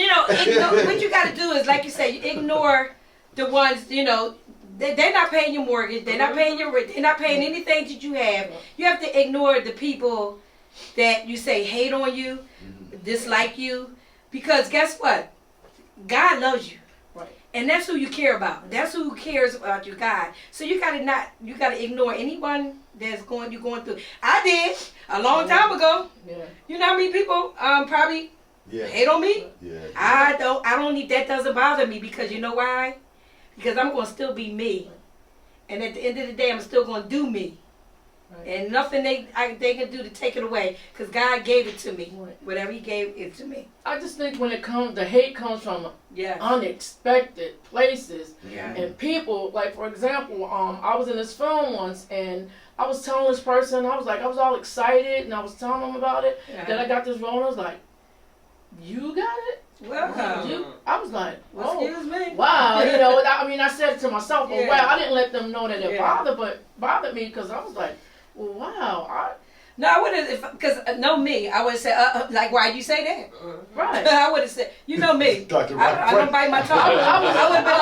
ignore, what you got to do is, like you said, you ignore the ones, they're not paying your mortgage, they're not paying your rent, they're not paying anything that you have. You have to ignore the people that you say hate on you, dislike you, because guess what? God loves you. Right. And that's who you care about. That's who cares about you, God. So you gotta ignore anyone that's going through. I did. A long time ago. Yeah. You know how many people probably Yeah. hate on me? Yeah. I don't need that. Doesn't bother me because you know why? Because I'm gonna still be me, and at the end of the day, I'm still gonna do me, Right. and nothing they can do to take it away. Because God gave it to me. Right. Whatever He gave it to me. I just think when it comes, the hate comes from Yeah. unexpected places Yeah. and people. Like for example, I was in this film once and I was telling this person, I was all excited and I was telling them about it. That I got this role. And I was like, "You got it?" Well, I was like, "Oh, excuse me. wow." You know, I said it to myself, but Yeah. wow, I didn't let them know that it Yeah. bothered me because I was like, well, wow, No, I would have, because know me, I would have said, like, why'd you say that? right. I would have said, you know me. Dr. I don't bite my tongue. I would have been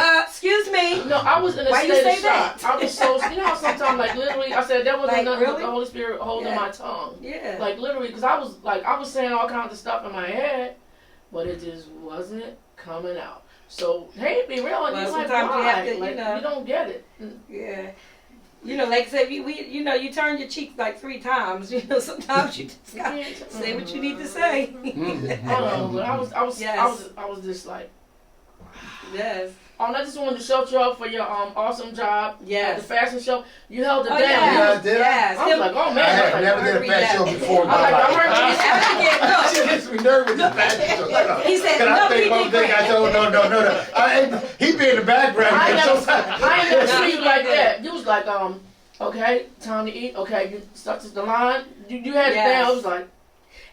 like, excuse me. No, I was in a Why you state say of that? shock. I was so, you know how sometimes, like, literally, I said, there wasn't Like, nothing but really? the Holy Spirit holding Yeah. my tongue. Yeah. Like, literally, because I was saying all kinds of stuff in my head, but it just wasn't coming out. So, hey, be real, and Well, you're like, sometimes why? you have to, you Like, know. you don't get it. Yeah. You know, like I said, you turn your cheek like 3 times. You know, sometimes you just You gotta can't- say what you need to say. I don't know, but Yes. I was just like, Yes. I just wanted to shout you out for your awesome job at the Yes. fashion show. You held it Oh, down. yeah. Yeah, did I? Yes. I was like, oh I man. have never did a fashion show before in my I life. heard She gets me nervous with the fashion show. He said, Can I no, think he one did thing? great. I told no. He be in the background. I and ain't sometimes- never No, seen he you like did that. You was like, okay, time to eat. Okay, you stuck to the line. You had Yes. it down. I was like,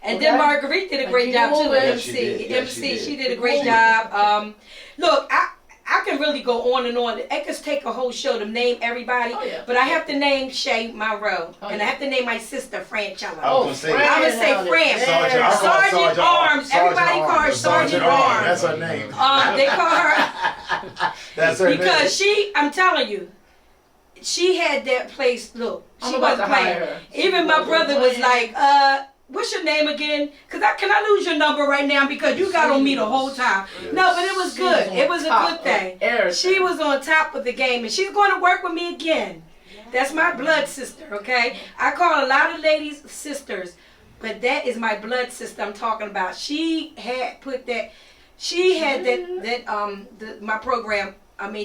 And okay. then Marguerite did a Like, great keep job too. moving. Yes, she MC, did. Yes, MC, she did. she did a great Moving. job. Look, I can really go on and on. It could take a whole show to name everybody, Oh, yeah. but I have to name Shay Monroe, Oh, and yeah. I have to name my sister Franchella. I was gonna say I'm gonna say Fran. Fran. Sergeant, I call her Sergeant Arms. Everybody call her Sergeant Arms. That's her name. They call her That's her name. because I'm telling you, she had that place. Look, I'm she about wasn't to hire playing. her. Even my brother was like, what's your name again? Can I lose your number right now because you got on me the whole time. Yes. No, but it was She good. on It was a top good of thing. everything. She was on top of the game, and she's going to work with me again. That's my blood sister, okay? I call a lot of ladies sisters, but that is my blood sister I'm talking about. She had my program,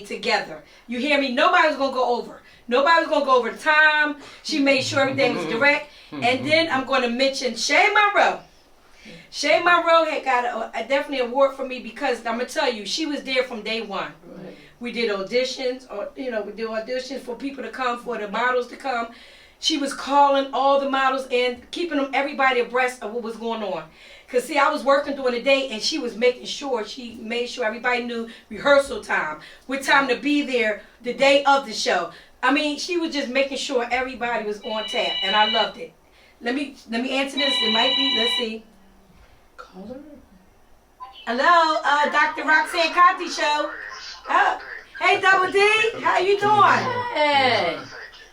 together. You hear me? Nobody was going to go over. Nobody was going to go over the time. She made sure everything was direct. And then I'm going to mention Shay Monroe. Shay Monroe had got a definitely award for me because I'm going to tell you, she was there from day one. Right. We did auditions, we did auditions for people to come, for the models to come. She was calling all the models and keeping everybody abreast of what was going on. Because, see, I was working during the day, and she was making sure, she made sure everybody knew rehearsal time, what time to be there the day of the show. I mean, she was just making sure everybody was on tap, and I loved it. Let me answer this. It might be, let's see. Call her. Hello, DrRoxanneContee show. Hey, Double D, how you doing? Hey. Thank you.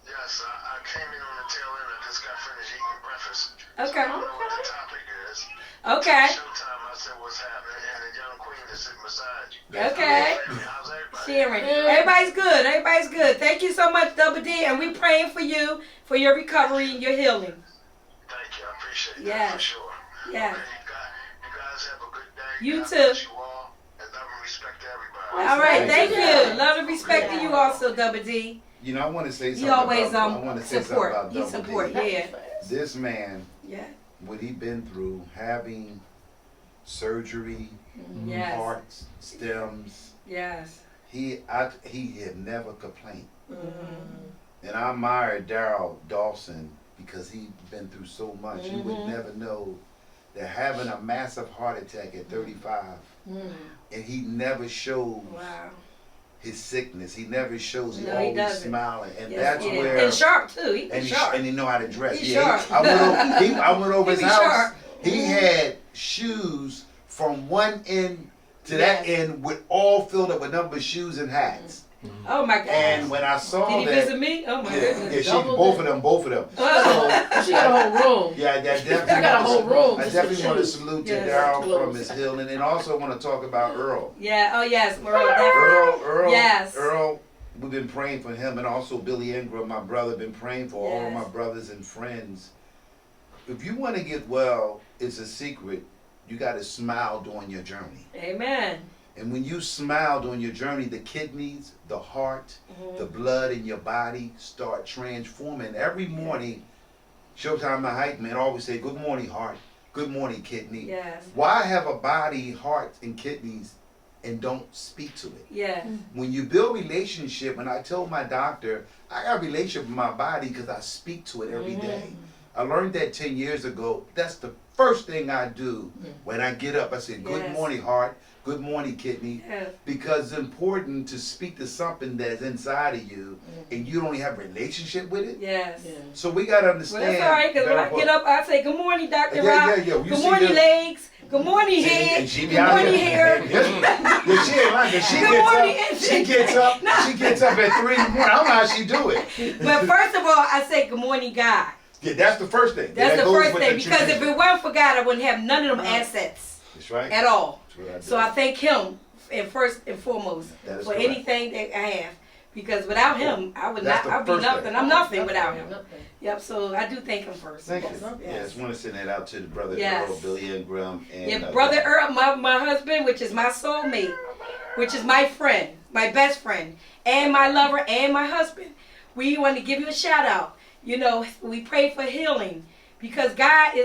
Yes, I came in on the tail end. I just got finished eating breakfast. Okay. I don't know what the topic is. Okay. Showtime, I said what's happening, and the young queen is sitting beside you. Okay. How's everybody? Sharon, everybody's good. Everybody's good. Thank you so much, Double D, and we praying for you, for your recovery and your healing. Thank you. I appreciate that Yes. for sure. Yes. Okay, you guys have a good day. You God too. bless you all, and love and respect to everybody. All right, thank Thank you. Love and respect to you also, Double D. You know, I want to say something. You always I want to say support. something You about Double support, D. yeah. This man, Yeah. what he been through, having surgery, Yes. hearts, stems, Yes. he had never complained. Mm-hmm. And I admire Darryl Dawson because he been through so much. You would Mhm. never know that having a massive heart attack at 35, and he never shows Wow. his sickness. He never shows. He No, he always doesn't. smiling, and Yes, that's yeah. where. And sharp too. He And sharp. he know how to dress. He's Yeah, sharp. I went over He his be house. sharp. He had shoes from one end to that Yes. end with all filled up with number of shoes and hats. Oh my God. And when I saw Did he that, visit me? Oh my yeah, goodness. she, Double both of them. Oh. She got a whole room. Yeah, I definitely. I got a whole room I just definitely for want to shoes. salute Yes. to Darryl Clothes. from his healing, and also want to talk about Earl. Yeah. Oh yes. We're all definitely. Earl. Yes. Earl we've been praying for him, and also Billy Ingram, my brother, been praying for all of my brothers and friends. If you want to get well, it's a secret. You got to smile during your journey. Amen. And when you smile during your journey, the kidneys, the heart, the blood in your body start transforming. Every morning, Showtime the Hypeman always say, good morning, heart. Good morning, kidney. Yes. Why have a body, heart, and kidneys and don't speak to it? Yes. When you build relationship, and I told my doctor, I got a relationship with my body because I speak to it every day. I learned that 10 years ago. That's the first thing I do when I get up. I say, good morning, heart. Good morning, kidney. Yes. Because it's important to speak to something that's inside of you and you don't even have a relationship with it. Yes. So we got to understand. Well, that's all right, because when I get up, I say, good morning, Dr. Rob. Good see morning, legs. Good morning, head. Good morning, hair. Yeah, she ain't like it. She gets up at 3 in the morning. I don't know how she do it. But first of all, I say, good morning, God. Yeah, that's the first thing. That's the first thing, because if it weren't for God, I wouldn't have none of them assets. That's right. At all. So I thank him first and foremost for anything that I have, because without him, I would not. I'd be nothing. I'm nothing without him. Yep. So I do thank him first. Thank you. Yeah, I just want to send that out to the brother Earl, Billy Ingram, and brother Earl, my husband, which is my soulmate, which is my friend, my best friend, and my lover, and my husband. We want to give you a shout out. You know, we pray for healing, because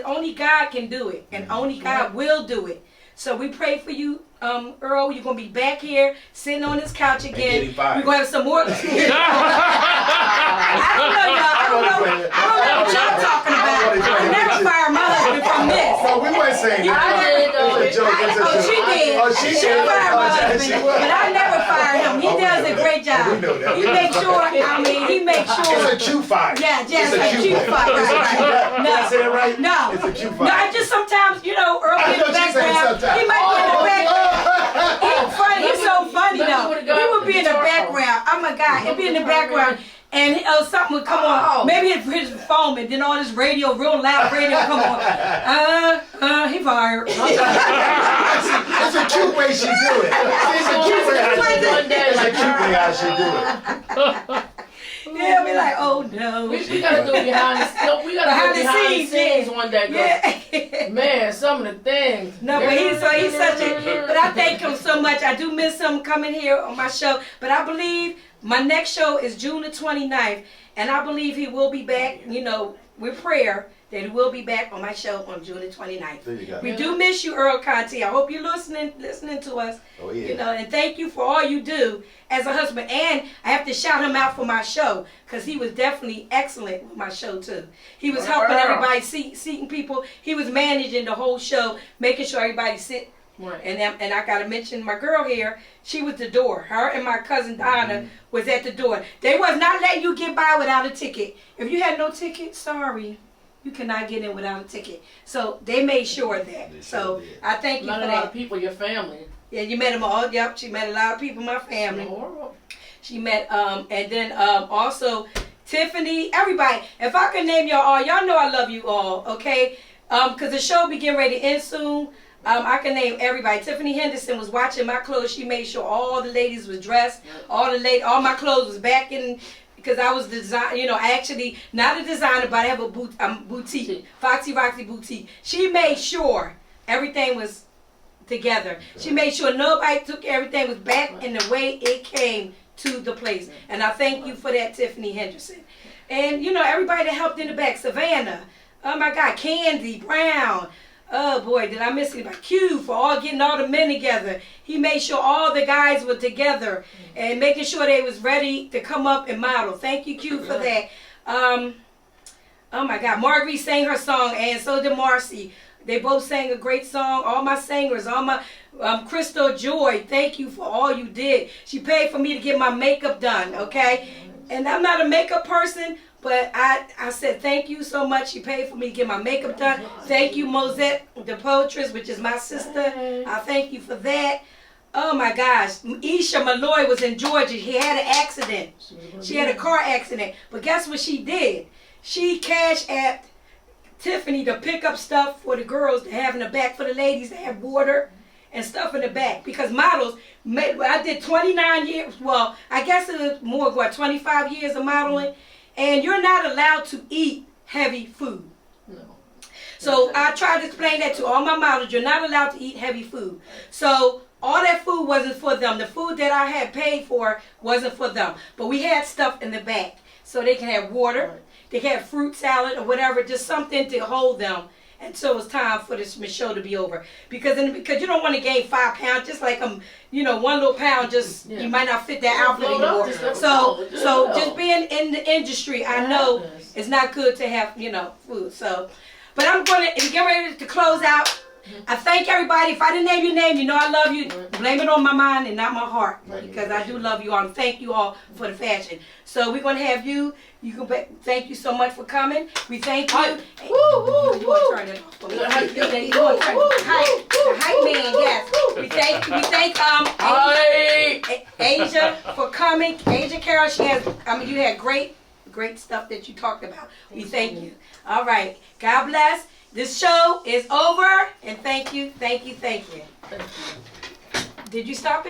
only God can do it, and only God will do it. So we pray for you, Earl. You're going to be back here sitting on this couch again. We're going to have some more. I don't know, y'all. I don't know what y'all talking about. I never fired my husband from this. No, we weren't saying that. It's a joke. She did. She fired my husband, but I never fired him. He does a great job. He makes sure, he makes sure. It's a chew fire. Yeah, just a chew fire. Did I say it right? No. It's a chew fire. No, I just sometimes, Earl in the background. He might be in the background. He's funny. He's so funny, though. He would be in the background. Oh, my God. He'd be in the background. And something would come on. Maybe his phone, and then all this radio, real loud radio, come on. He fired. It's a cute way she do it. It's a cute way how she do it. Yeah, be like, oh no. We gotta do behind the scenes one day. Yeah. Man, some of the things. No, but he's such a. But I thank him so much. I do miss him coming here on my show. But I believe my next show is June the 29th, and I believe he will be back. With prayer that he will be back on my show on June the 29th. We do miss you, Earl Contee. I hope you're listening to us. Oh yeah. And thank you for all you do as a husband. And I have to shout him out for my show, because he was definitely excellent with my show too. He was helping everybody, seating people. He was managing the whole show, making sure everybody sit. Right. And I gotta mention my girl here. She was the door. Her and my cousin Donna was at the door. They was not letting you get by without a ticket. If you had no ticket, sorry, you cannot get in without a ticket. So they made sure of that. So I thank you for that. A lot of people, your family. Yeah, you met them all. Yep, she met a lot of people in my family. She met and then also Tiffany, everybody. If I could name y'all all, y'all know I love you all. Okay, because the show be getting ready to end soon. I can name everybody. Tiffany Henderson was watching my clothes. She made sure all the ladies was dressed. All my clothes was back in, because I was actually not a designer, but I have a boutique, Foxy Roxy Boutique. She made sure everything was together. She made sure nobody took everything was back in the way it came to the place. And I thank you for that, Tiffany Henderson. And everybody that helped in the back, Savannah. Oh my God, Candy Brown. Oh boy, did I miss anybody? Q for getting all the men together. He made sure all the guys were together and making sure they was ready to come up and model. Thank you, Q, for that. Oh my God, Marguerite sang her song, and so did Marcy. They both sang a great song. All my singers, all my Crystal Joy, thank you for all you did. She paid for me to get my makeup done, okay? And I'm not a makeup person, but I said thank you so much. She paid for me to get my makeup done. Thank you, Mosette, the poetress, which is my sister. I thank you for that. Oh my gosh. Aisya Malloy was in Georgia. He had an accident. She had a car accident. But guess what she did? She cashed Tiffany to pick up stuff for the girls to have in the back for the ladies to have water and stuff in the back because models. I did 29 years. Well, I guess it was more. 25 years of modeling, and you're not allowed to eat heavy food. No. So I tried to explain that to all my models. You're not allowed to eat heavy food. So all that food wasn't for them. The food that I had paid for wasn't for them. But we had stuff in the back so they can have water. Right. They can have fruit salad or whatever, just something to hold them until it's time for this show to be over. Because you don't want to gain 5 pounds, just like one little pound, just you might not fit that outfit anymore. So just being in the industry, I know it's not good to have food. So, but I'm going to get ready to close out. I thank everybody. If I didn't name your name, you know I love you. Blame it on my mind and not my heart, because I do love you all. And thank you all for the fashion. So we're going to have you. You can thank you so much for coming. We thank you. You want to turn it off for me? The Hypeman, yes. We thank Aisya for coming. Aisya Carroll, you had great stuff that you talked about. We thank you. All right. God bless. This show is over, and thank you. Did you stop it?